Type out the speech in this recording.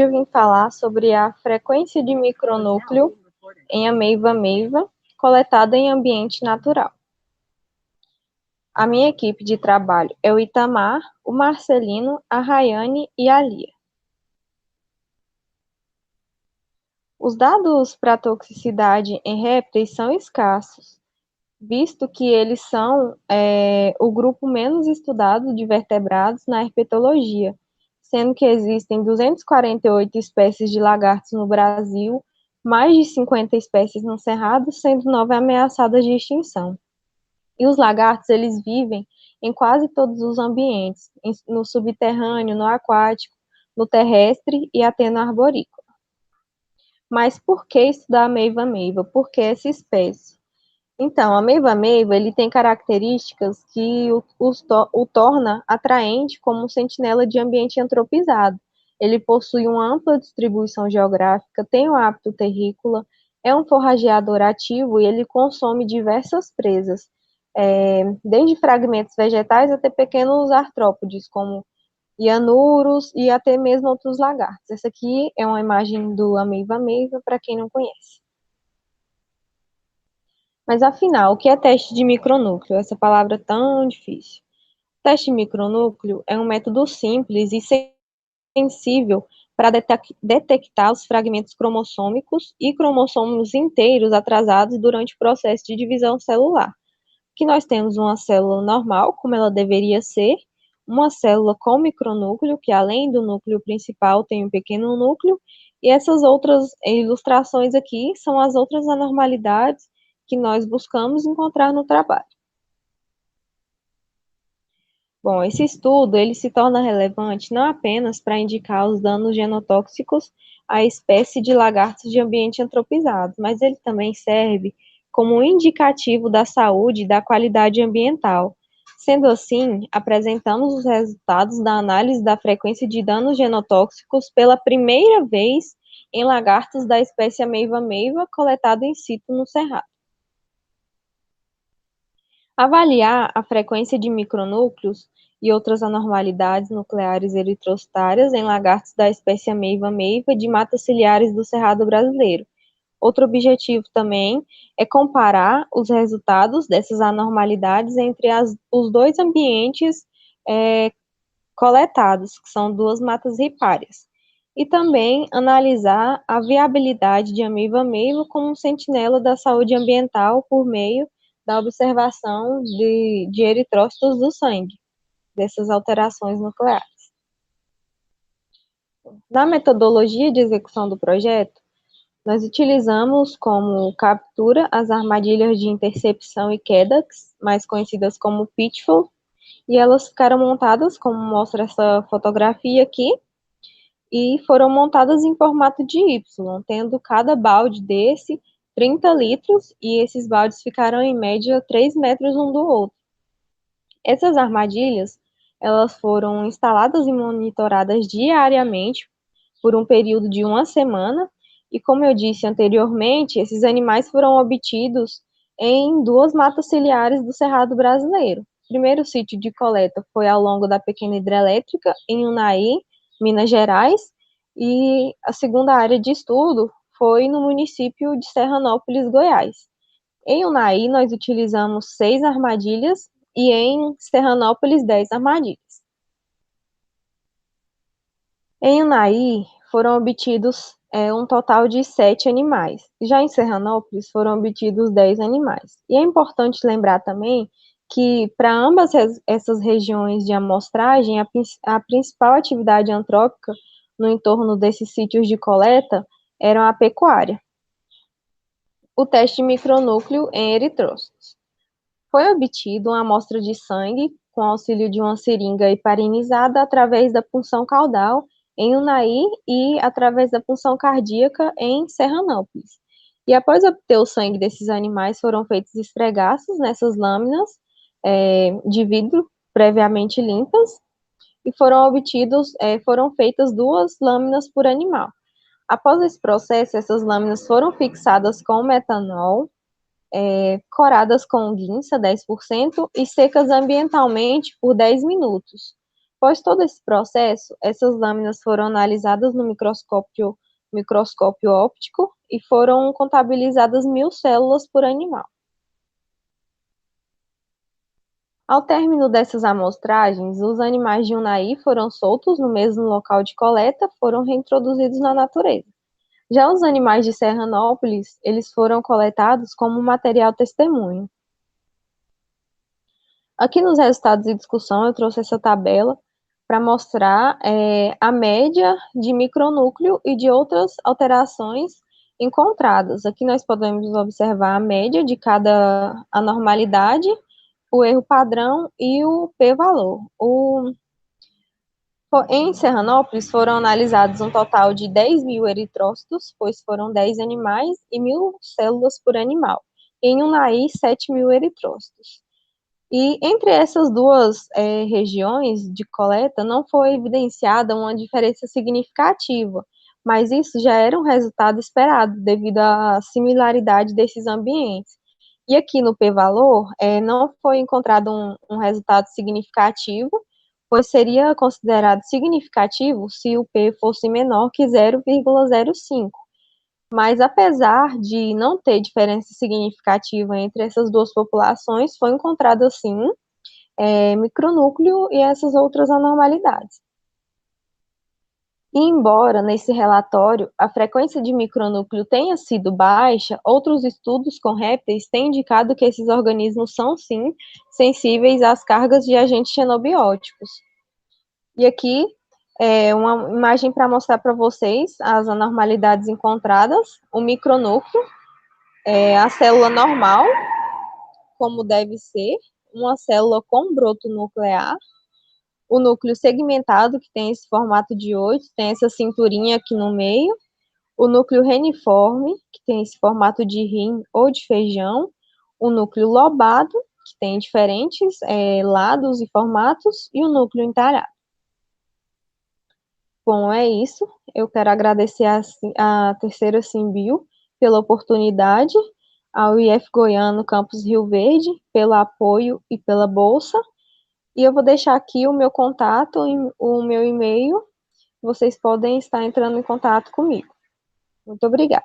eu vim falar sobre a frequência de micronúcleo em ameiva-meiva coletada em ambiente natural. A minha equipe de trabalho é o Itamar, o Marcelino, a Rayane e a Lia. Os dados para toxicidade em répteis são escassos, visto que eles são o grupo menos estudado de vertebrados na herpetologia, sendo que existem 248 espécies de lagartos no Brasil, mais de 50 espécies no Cerrado, sendo 9 ameaçadas de extinção. E os lagartos, eles vivem em quase todos os ambientes, no subterrâneo, no aquático, no terrestre e até no arborícola. Mas por que estudar a meiva-meiva? Por que essa espécie? Então, a meiva-meiva, ele tem características que o torna atraente como um sentinela de ambiente antropizado. Ele possui uma ampla distribuição geográfica, tem um hábito terrícola, é um forrageador ativo e ele consome diversas presas, desde fragmentos vegetais até pequenos artrópodes, como hianuros e até mesmo outros lagartos. Essa aqui é uma imagem do ameiva-meiva, para quem não conhece. Mas afinal, o que é teste de micronúcleo? Essa palavra tão difícil. Teste de micronúcleo é um método simples e sensível para detectar os fragmentos cromossômicos e cromossomos inteiros atrasados durante o processo de divisão celular. Que nós temos uma célula normal, como ela deveria ser, uma célula com micronúcleo, que além do núcleo principal tem um pequeno núcleo, e essas outras ilustrações aqui são as outras anormalidades que nós buscamos encontrar no trabalho. Bom, esse estudo ele se torna relevante não apenas para indicar os danos genotóxicos à espécie de lagartos de ambiente antropizado, mas ele também serve como um indicativo da saúde e da qualidade ambiental. Sendo assim, apresentamos os resultados da análise da frequência de danos genotóxicos pela primeira vez em lagartos da espécie ameiva-meiva coletado in situ no Cerrado. Avaliar a frequência de micronúcleos e outras anormalidades nucleares eritrocitárias em lagartos da espécie ameiva-meiva de matas ciliares do Cerrado brasileiro. Outro objetivo também é comparar os resultados dessas anormalidades entre os dois ambientes coletados, que são duas matas ripárias. E também analisar a viabilidade de ameiva-meiva como um sentinela da saúde ambiental por meio da observação de eritrócitos do sangue, dessas alterações nucleares. Na metodologia de execução do projeto, nós utilizamos como captura as armadilhas de intercepção e queda, mais conhecidas como pitfall, e elas ficaram montadas, como mostra essa fotografia aqui, e foram montadas em formato de Y, tendo cada balde desse 30 litros, e esses baldes ficaram em média 3 metros um do outro. Essas armadilhas, elas foram instaladas e monitoradas diariamente por um período de uma semana, e como eu disse anteriormente, esses animais foram obtidos em duas matas ciliares do Cerrado brasileiro. O primeiro sítio de coleta foi ao longo da pequena hidrelétrica, em Unai, Minas Gerais, e a segunda área de estudo foi no município de Serranópolis, Goiás. Em Unai, nós utilizamos 6 armadilhas e em Serranópolis, 10 armadilhas. Em Unai, foram obtidos um total de 7 animais. Já em Serranópolis, foram obtidos 10 animais. E é importante lembrar também que, para ambas essas regiões de amostragem, a principal atividade antrópica no entorno desses sítios de coleta era a pecuária. O teste de micronúcleo em eritrócitos. Foi obtido uma amostra de sangue com auxílio de uma seringa heparinizada através da punção caudal em Unai e através da punção cardíaca em Serranópolis. E após obter o sangue desses animais, foram feitos esfregaços nessas lâminas de vidro previamente limpas e foram feitas 2 lâminas por animal. Após esse processo, essas lâminas foram fixadas com metanol, coradas com guinça, 10%, e secas ambientalmente por 10 minutos. Após todo esse processo, essas lâminas foram analisadas no microscópio óptico e foram contabilizadas 1.000 células por animal. Ao término dessas amostragens, os animais de Unai foram soltos no mesmo local de coleta, foram reintroduzidos na natureza. Já os animais de Serranópolis, eles foram coletados como material testemunho. Aqui nos resultados de discussão, eu trouxe essa tabela para mostrar a média de micronúcleo e de outras alterações encontradas. Aqui nós podemos observar a média de cada anormalidade, o erro padrão e o p-valor. Em Serranópolis foram analisados um total de 10.000 eritrócitos, pois foram 10 animais e 1.000 células por animal. Em Unai, 7.000 eritrócitos. E entre essas duas regiões de coleta não foi evidenciada uma diferença significativa, mas isso já era um resultado esperado devido à similaridade desses ambientes. E aqui no p-valor não foi encontrado um resultado significativo, pois seria considerado significativo se o p fosse menor que 0,05. Mas apesar de não ter diferença significativa entre essas duas populações, foi encontrado, sim, micronúcleo e essas outras anormalidades. E embora nesse relatório a frequência de micronúcleo tenha sido baixa, outros estudos com répteis têm indicado que esses organismos são, sim, sensíveis às cargas de agentes xenobióticos. E aqui uma imagem para mostrar para vocês as anormalidades encontradas, o micronúcleo, a célula normal, como deve ser, uma célula com broto nuclear, o núcleo segmentado, que tem esse formato de 8, tem essa cinturinha aqui no meio, o núcleo reniforme, que tem esse formato de rim ou de feijão, o núcleo lobado, que tem diferentes lados e formatos, e o núcleo entalhado. Bom, é isso. Eu quero agradecer a Terceira Simbio pela oportunidade, ao IF Goiano Campus Rio Verde pelo apoio e pela bolsa. E eu vou deixar aqui o meu contato, o meu e-mail. Vocês podem estar entrando em contato comigo. Muito obrigada.